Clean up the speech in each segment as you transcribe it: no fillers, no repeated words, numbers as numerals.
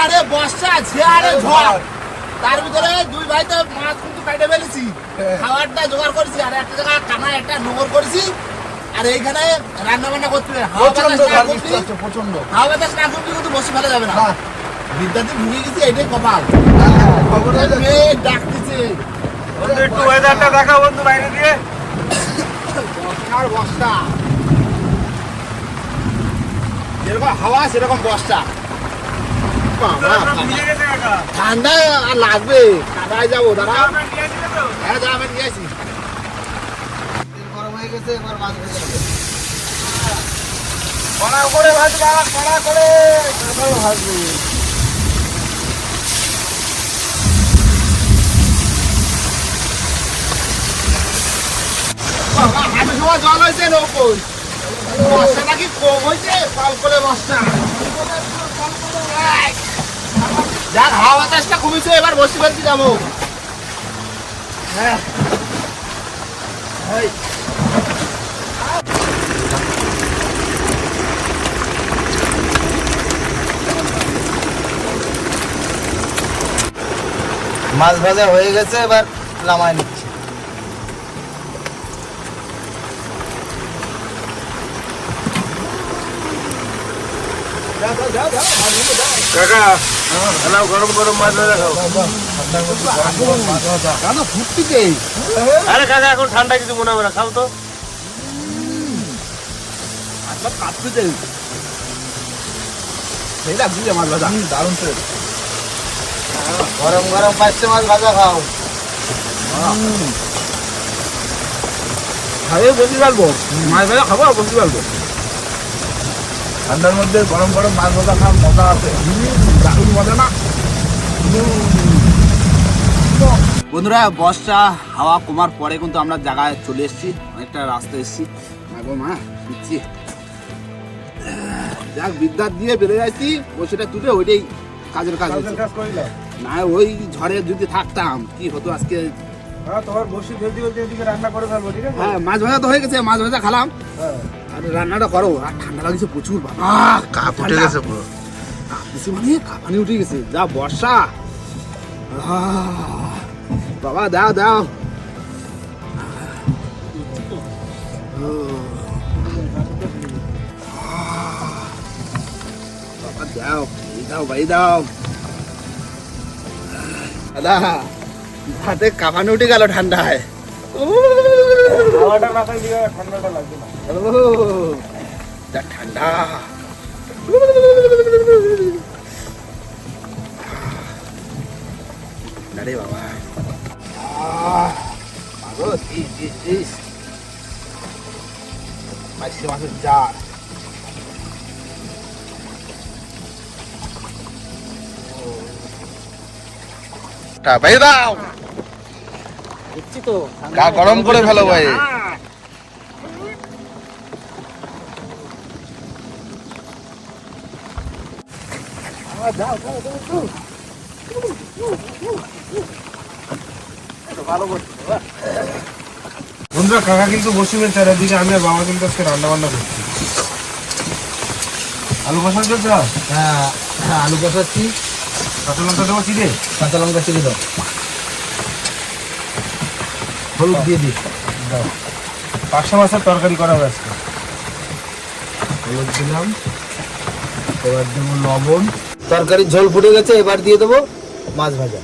ঝাড়ে বর্ষা ঝাড়ে ঝড়, তার ভিতরে দুই ভাই তো মাছ কিন্তু কেটে ফেলেছি, খাবারটা জোগাড় করেছি, আর একটা জায়গা কানা একটা নোংর করেছি, আর এইখানে রান্না বান্না করতে হবে। হাওয়া বাতাস না করতে, প্রচন্ড হাওয়া বাতাস না করতে কিন্তু বসে ফেলা যাবে না। বিদ্যাতে ঢুকে গেছি, এটাই কপাল। মেয়ে ডাকতেছে, বন্ধু একটু ওয়েদারটা দেখা বন্ধু বাইরে দিয়ে। বর্ষার বর্ষা, যেরকম হাওয়া সেরকম বর্ষা। বাবা, নিয়ে গেছে কাকা। ঠান্ডা আর লাগবে, কাদায় যাবো দাঁড়া। আপনার নিয়ে আসলে তো? হ্যাঁ যা, আমি নিয়ে আসি। গরম হয়ে গেছে, এবার মাছ ভেজে হবে। কড়া করে ভাজবা, কড়া করে তারপর ভাজবে। বাবা, হাঁটু সময় জল হয়েছে নৌকোয়। বর্ষা নাকি কম হয়েছে, কল করে বর্ষা। যাক, হাওয়া বাতাসটা কমেছে, এবার বসে ফেলছি যাবো। হ্যাঁ, এই। মাছ ভাজা হয়ে গেছে, এবার নামায় নিচ্ছি। কাকা এলাও গরম গরম মাছ ভাজা খাও। দাদা ফুটতিছে। আরে কাকা এখন ঠান্ডা কিছু মনে হবে না, খাও তো। আচ্ছা, কাঁপতেছে। সেই লাগছে মাছ ভাজা, দারুণ তো। গরম গরম পাঁচশো মাছ ভাজা খাও। খাইয়ে বসে ফেলবো, মাছ ভাজা খাবো আর বসে ফেলবো। ঠান্ডার মধ্যে গরম গরম মাছ ভাজা খাওয়ার মজা আছে। দারুণ মজা না? বন্ধুরা, বর্ষা হাওয়া কমার পরে কিন্তু আমরা জায়গায় চলে এসেছি, অনেকটা রাস্তা এসেছি। মাগো মা, দিচ্ছি। যাক, বিদ্যার দিয়ে বেড়ে যাচ্ছি, বসেটা তুলে ওইটাই কাজের কাজ হচ্ছে। কাজ করিল না ওই ঝড়ে যদি থাকতাম কি হতো আজকে। হ্যাঁ, তোমার বসি ফেলতে ফেলতে এদিকে রান্না করে ফেলবো, ঠিক আছে? হ্যাঁ, মাছ ভাজা তো হয়ে গেছে, মাছ ভাজা খালাম, হ্যাঁ। আর রান্নাটা করো। আর ঠান্ডা লাগছে প্রচুর, বাবা কাপ উঠে গেছে পুরো। কাঁপতেছি মানে কাঁপানি উঠে গেছে, যা বর্ষা। বাবা দাও দাও। বাবা দাও, এই দাও ভাই দাও। দাদা হাতে কাঁপানি উঠে গেল ঠান্ডায়। হাওয়াটা না খাইলে ঠান্ডাটা লাগবে না। যা ঠান্ডা। আরে বাবা, মাছের জার। ভাই দাও, দিচ্ছি তো। গা গরম করে ফেলো ভাই। বন্ধুরা, কাকা কিন্তু বসে ফেলছে, আর এদিকে আমি আর বাবা কিন্তু আজকে রান্না বান্না করছি। আলু কষা চলছে? হ্যাঁ হ্যাঁ, আলু কষাচ্ছি। কাঁচা লঙ্কা দেবো চিড়ে? কাঁচা লঙ্কা চিড়ে দাও, হলুদ দিয়ে দিই। দাও, পাঁচশো মাছের তরকারি করা হবে আজকে। হলুদ দিলাম, এবার দেবো লবণ। তরকারির ঝোল ফুটে গেছে, এবার দিয়ে দেবো মাছ ভাজা।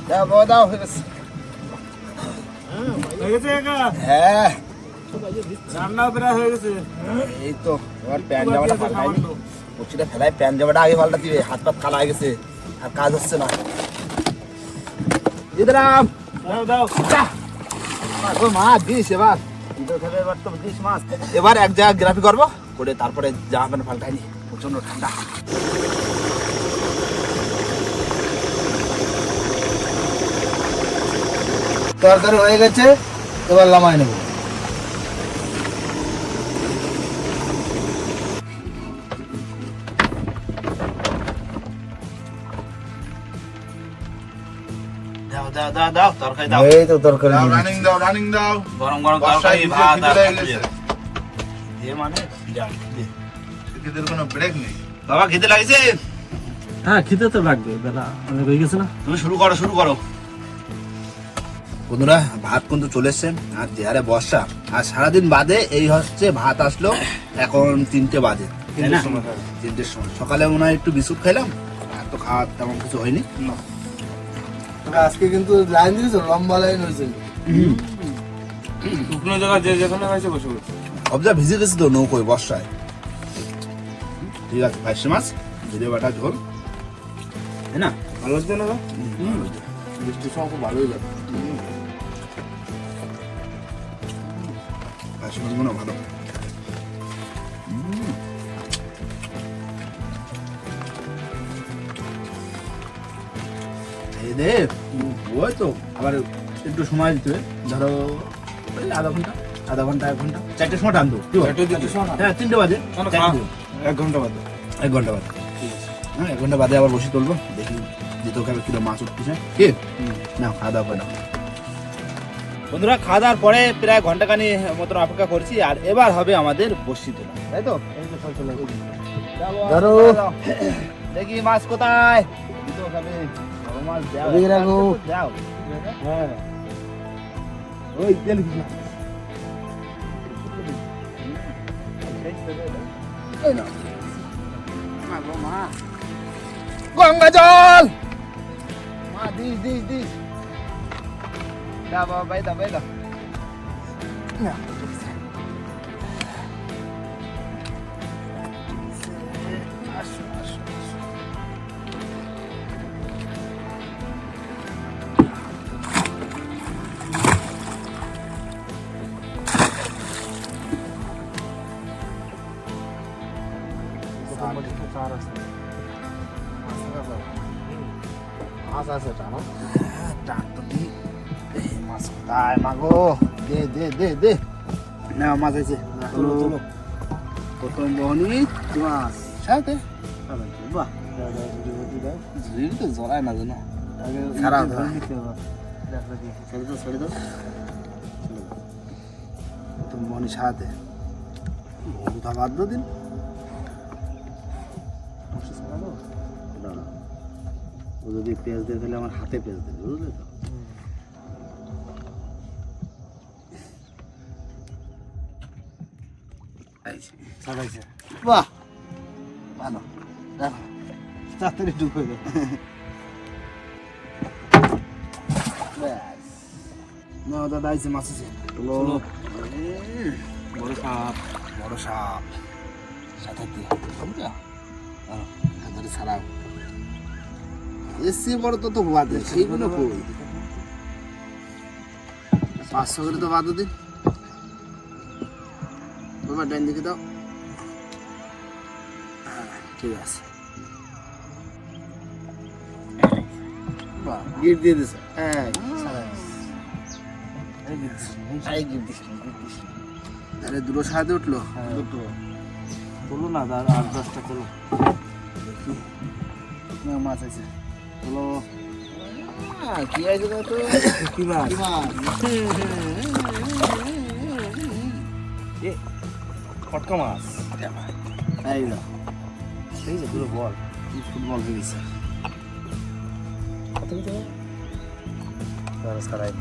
দাও বাবা দাও, হয়ে গেছে। হয়ে গেছে কাকা? হ্যাঁ, রান্নাও প্রায় হয়ে গেছে। এই তো এবার প্যান জামাটা পাল্টাইনি, কুচিটা ফেলাই প্যান জামাটা আগে পাল্টা দিবে, হাত পাত কালা হয়ে গেছে, আর কাজ হচ্ছে না। দিদারাম দাও দাও। মা দিস এবার, এবার তো দিস মাছ। এবার এক জায়গায় গ্রাফি করবো, করে তারপরে জামা প্যান্ট পাল্টাইনি, প্রচন্ড ঠান্ডা। তরকারি হয়ে গেছে, এবার নামায় নেব। দাও দাও দাও দাও তরকারি দাও এই তো তরকারি দাও দিয়ে রানিং দাও রানিং দাও গরম গরম বর্ষায় তরকারি ভিজে ভাত খিদে আর লেগে গেছে। এ মানে যা, দে। খিদের কোনো ব্রেক নেই। বাবা খেতে লাগছে হ্যাঁ খেতে তো লাগবে বেলা অনেক হয়ে গেছে না। তুমি শুরু করো বন্ধুরা ভাত কিন্তু চলে এসছে আর যে হারে বর্ষা আর সারাদিন বাদে এই হচ্ছে ভাত আসলো এখন 3টে বাজে তাই না? 3টের সময় সকালে মনে হয় একটু বিস্কুট খাইলাম আর তো খাওয়া তেমন কিছু হয়নি তবে আজকে কিন্তু লাইন দিয়েছে, লম্বা লাইন হয়েছে। শুকনো জায়গা যে যেখানে হয়েছে বসে বসে অবজা ভিজে গেছে তো নৌকোয় বর্ষায় ঠিক আছে 500 মাছ ভিডিও বাটা ঝোল তাই না? ভালো হচ্ছে না গো? বৃষ্টির সময় খুব ভালোই যাবে। 500 মাছ মনে হয় ভালো এই দে ওই তো আবার একটু সময় দিতে হবে ধরো ওই আধা ঘন্টা 1 ঘন্টা 4টের সময় টানতো কি বল? হ্যাঁ 3টে বাজে শোনো, 4টে। 1 ঘন্টা বাদে 1 ঘন্টা বাদে হ্যাঁ 1 ঘন্টা বাদে আবার বসে তুলবো দেখি যেতে খাবে কিলো মাছ উঠতেছে কি না খাওয়া দাওয়া করে নাও বন্ধুরা খাওয়া দাওয়ার পরে প্রায় ঘন্টাখানি মতন অপেক্ষা করছি আর এবার হবে আমাদের বসি তোলা তাই তো ধরো। দেখি মাছ কোথায় দিতে খাবে বড় মাছ দাও এদিকে রাখো। দাও হ্যাঁ ওই তেল কি এই না গঙ্গা জল মা দিস দাও বাবা বাই দাও মাছ আছে টানা। মাছ কোথায় মাগো দে না মাছ আছে চলো, চলো। প্রথম বহনি মাছ সাথে বাহ ঝুড়ি তো জড়ায় না জানো ছাড়া ছেড়ে দাও প্রথম বহনি সাথে বহুটা বাদ দিন ও যদি পেঁয়াজ দিয়ে তাহলে আমার হাতে পেঁয়াজ দেবে বুঝলে তো সারাইছে বাহ ভালো দেখো তাড়াতাড়ি ঢুকে যাবে না দাদা আইছে মাছ আছে চলো। বড় সাপ বড় সাপ সাথে দিয়ে বুঝলা হাতে ছাড়াও এসে বড় তো বাদে সেইগুলো কই 500 করে তো বাদ দিন বাবা ডান দিকে দাও হ্যাঁ, ঠিক আছে বাহ গিট দিয়ে দিছে হ্যাঁ আরে দুটো সাথে উঠলো দুটো তোলো না আর 10টা তোলো না মাছ আছে চলো কি আছে তো কি মাছ ফটকা মাছ এই না এই যে পুরো বল ফুটবল হয়ে গেছে সারাই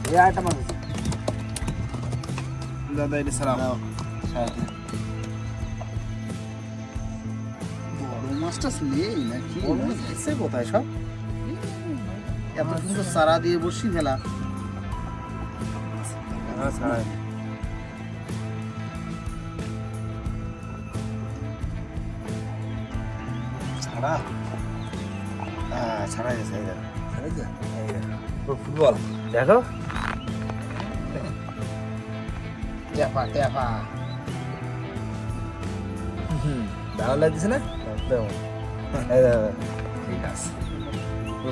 এই আইটা মাছ আছে দাদা এটা সালাম সাথে বড় মাছটা নেই নাকি এসে কোথায় সব এত সুন্দর সারা দিয়ে বসি ফেলা সারাই ছাড়া হ্যাঁ ছাড়াই গেছে এই দেখো ফুটবল দেখো টেপা টেপা ভালো লাগতেছে না? একদম এই দেখো ঠিক আছে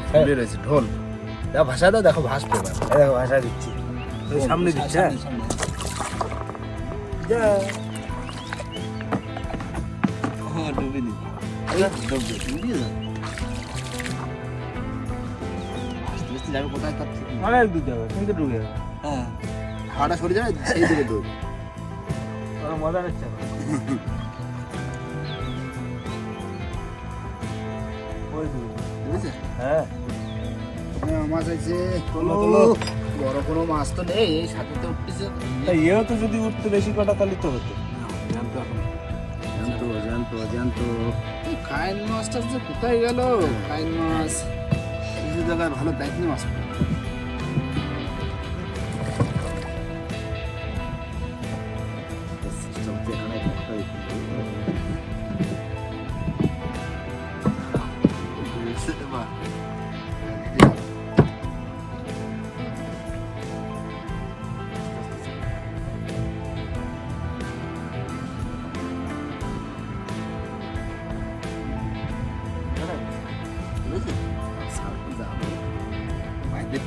ফুলে রয়েছে ঢোল দাও ভাষা দাও, দেখো ভাসবে এবার। এই দেখো ভাষা দিচ্ছি ওই সামনে দিচ্ছে হ্যাঁ যা ডুবে নি ডুবে ডুবে যাবে কোথায় তার ঠিক নেই। অনেক দূর যাবে কিন্তু ঢুকে যাবে হ্যাঁ হাওয়াটা সরে যাবে সেই দিকে দৌড়। ওরা মজা নিচ্ছে না। ওই দূর। বুঝেছে? হ্যাঁ মাছ আছে তোলো, তোলো। বড় কোনো মাছ তো নেই এই সাথে তো উঠতেছে। তা এও তো যদি উঠতে বেশি কটা তাহলে তো হতো। জানতো এখন জানতো খাইন মাছটা যে কোথায় গেল খাইন মাছ কিছু জায়গায় ভালো দেখনি মাছ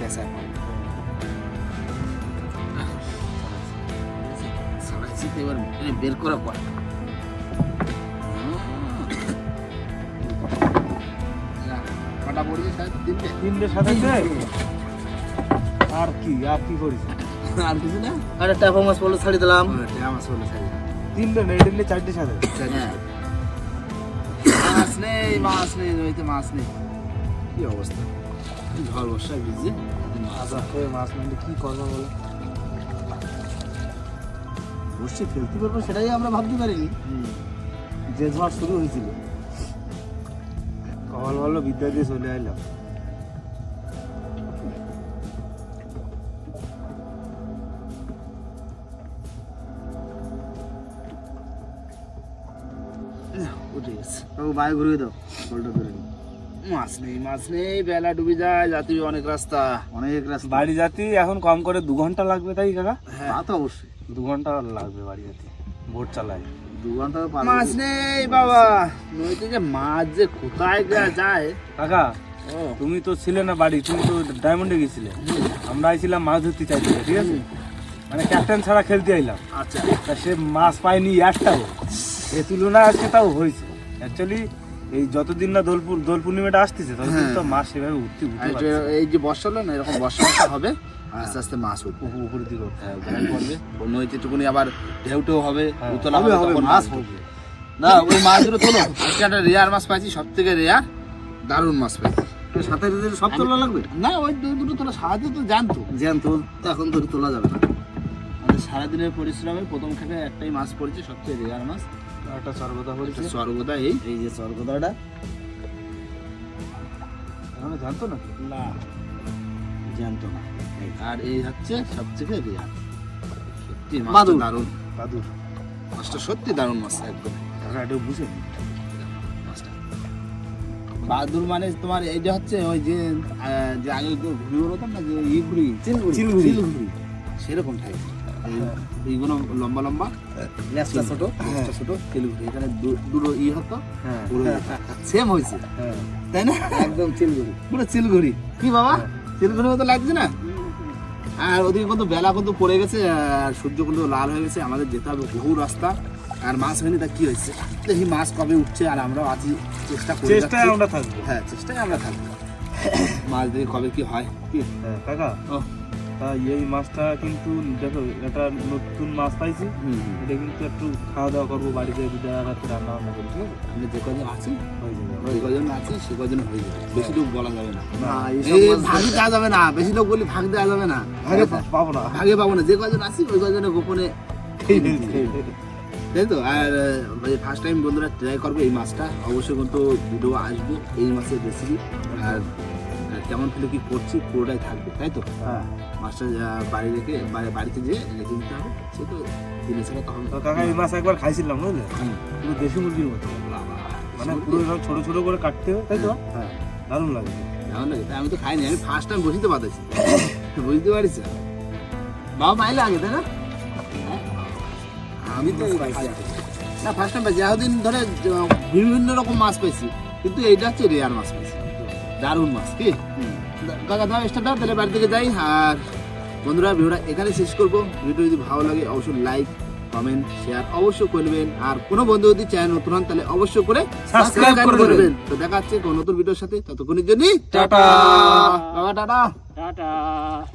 পেশা এবার বের করা পর কটা পড়েছে সাড়ে তিনটে তিনটে সাথে আর কি করিস? আর কিছু না আরে টাপা মাছ বলে ছাড়ি দিলাম। মাছ বলে সাড়ে তিনটে নেই দিলে চারটে সাথে। মাছ নেই নদীতে মাছ নেই কি অবস্থা ঝড় বর্ষা ভিজে আচ্ছা হয়ে মাছ মারলে কি করবো বলো? বসে ফেলতে পারবো সেটাই আমরা ভাবতে পারিনি যে ঝড় শুরু হয়েছিল কপাল ভালো বিদ্যা দিয়ে চলে আইলাম। উঠে গেছে বাইরে ঘুরিয়ে দাও বলটা ধরে নি। মাছ নেই বেলা ডুবে যায় যাতে অনেক রাস্তা অনেক রাস্তা বাড়ি যাতে এখন কম করে 2 ঘন্টা লাগবে তাই কাকা? তা তো অবশ্যই 2 ঘন্টা লাগবে বাড়ি যেতে ভোট চালায়। 2 ঘন্টা তো পার মাছ নেই বাবা নদীতে যে মাছ যে কোথায় যায় কাকা ও তুমি তো ছিলে না বাড়ি, তুমি তো ডায়মন্ডে গেছিলে, আমরা আইছিলাম মাছ ধরতে চাইছিলে ঠিক আছে, মানে ক্যাপ্টেন ছাড়া খেলতে আইলাম। আচ্ছা তা সে মাছ পায়নি একটাও, এ তুলনায় আজকে তাও হয়েছে। অ্যাকচুয়ালি এই যতদিন না দোল পূর্ণিমাটা আসতেছে ততদিন তো মাছ সেভাবে উঠতে আর এই যে বর্ষা হলো না এরকম বর্ষা হবে আস্তে আস্তে মাছ উঠবে উপর দিকে উঠতে হবে। ভয় করবে নদীতে টুকুনি আবার ঢেউটেও হবে হ্যাঁ, উতলা হবে, হবে তখন মাছ মাছ হবে না ওই মাছগুলো তোলো আজকে একটা রেয়ার মাছ পাইছি সব থেকে রেয়ার দারুণ মাছ পাইছি সাথে দিলে সব তোলা লাগবে। না ওই দুটো তোলা সারাদিন তো জানতো জ্যান্ত তো এখন ধরে তোলা যাবে না। আমাদের সারাদিনের পরিশ্রমে প্রথম খেপে একটাই মাছ পড়েছে সবচেয়ে রেয়ার মাছ একটা সর্বদা পড়েছে, সর্বদা এই এই যে স্বর্গদাটা এখনো জানতো না না জ্যান্ত না। আর এই হচ্ছে সবথেকে রেয়ার সত্যি মাছটা বাদুড়। দারুণ দাদুর মাছটা সত্যি দারুণ মাছ একদম কাকা একটু বুঝে মাছটা বাদুর মানে তোমার এইটা হচ্ছে ওই যে যে আগে ঘুরি ওরকম না যে ই ঘুরি চিলঘুড়ি। চিলঘুড়ি সেরকম টাইপ এইগুলো লম্বা লম্বা লেজটা ছোট ছোট ছোট চিলঘুড়ি এখানে দুটো ই হতো হ্যাঁ সেম হয়েছে হ্যাঁ তাই না একদম চিলগুড়ি। পুরো চিলঘুড়ি কি বাবা চিলঘুড়ির মতো লাগছে না আর ওদিকে কিন্তু বেলা কিন্তু পড়ে গেছে আর সূর্য কিন্তু লাল হয়ে গেছে আমাদের যেতে হবে বহু রাস্তা আর মাছ হয়নি তা কি হয়েছে দেখি মাছ কবে উঠছে আর আমরাও আছি চেষ্টা করে চেষ্টায় যাচ্ছি। আমরা থাকবো। হ্যাঁ চেষ্টায় আমরা থাকবো মাছ দেখি কবে কি হয় কি হ্যাঁ কাকা ও তা এই মাছটা কিন্তু দেখো এটা নতুন মাছ পাইছি, এটা কিন্তু একটু খাওয়া দাওয়া করবো বাড়িতে দুটা রাতে রান্না বান্না করি ঠিক আছে, আমি যে কজন আছি হয়ে যাবে। যে কজন আছি সে কজন হয়ে যাবে বেশি লোক বলা যাবে না না এই ভাগে দেওয়া যাবে না বেশি লোক বলি ভাগ দেওয়া যাবে না আগে পাবো না ভাগে পাবো না যে কজন আছি ওই কজনে গোপনে খেয়ে নিতে হবে। তাই তো আর ফার্স্ট টাইম বন্ধুরা ট্রাই করবে এই মাছটা অবশ্যই কিন্তু ভিডিও আসবে এই মাছের রেসিপি আর কেমন ফেলে কি করছি পুরোটাই থাকবে তাই তো হ্যাঁ মাছটা বাড়ি রেখে বাড়িতে যেয়ে রেখে দিতে হবে সে তো দিনে ছাড়া তখন তো কাকা এই মাছ একবার খাইছিলাম বুঝলে, হুম, পুরো দেশি মুরগির মতো, বাবা, মানে পুরো এরকম ছোট ছোট করে কাটতে হবে তাই তো, হ্যাঁ দারুণ লাগে। কেমন লাগে তাই আমি তো খাইনি আমি ফার্স্ট টাইম বসিতে পারতেছি বুঝতে পারিস বাবা পাইলে আগে তাই না আমি তো পাইছি না ফার্স্ট টাইম পাইছি এতদিন ধরে বিভিন্ন রকম মাছ পাইছি কিন্তু এইটা হচ্ছে রেয়ার মাছ পাইছি দারুণ মাছ কি কাকা দাও স্টার্ট দাও তাহলে বাড়ি থেকে যাই আর বন্ধুরা ভিডিওটা এখানে শেষ করবো ভিডিও যদি ভালো লাগে অবশ্যই লাইক কমেন্ট শেয়ার অবশ্যই করবেন আর কোনো বন্ধু যদি চ্যানেল নতুন হন তাহলে অবশ্যই করে Subscribe সাবস্ক্রাইব করে করবেন দেবেন। তো দেখা হচ্ছে কোনো নতুন ভিডিওর সাথে ততক্ষণের জন্য টাটা। বাবা টাটা টাটা।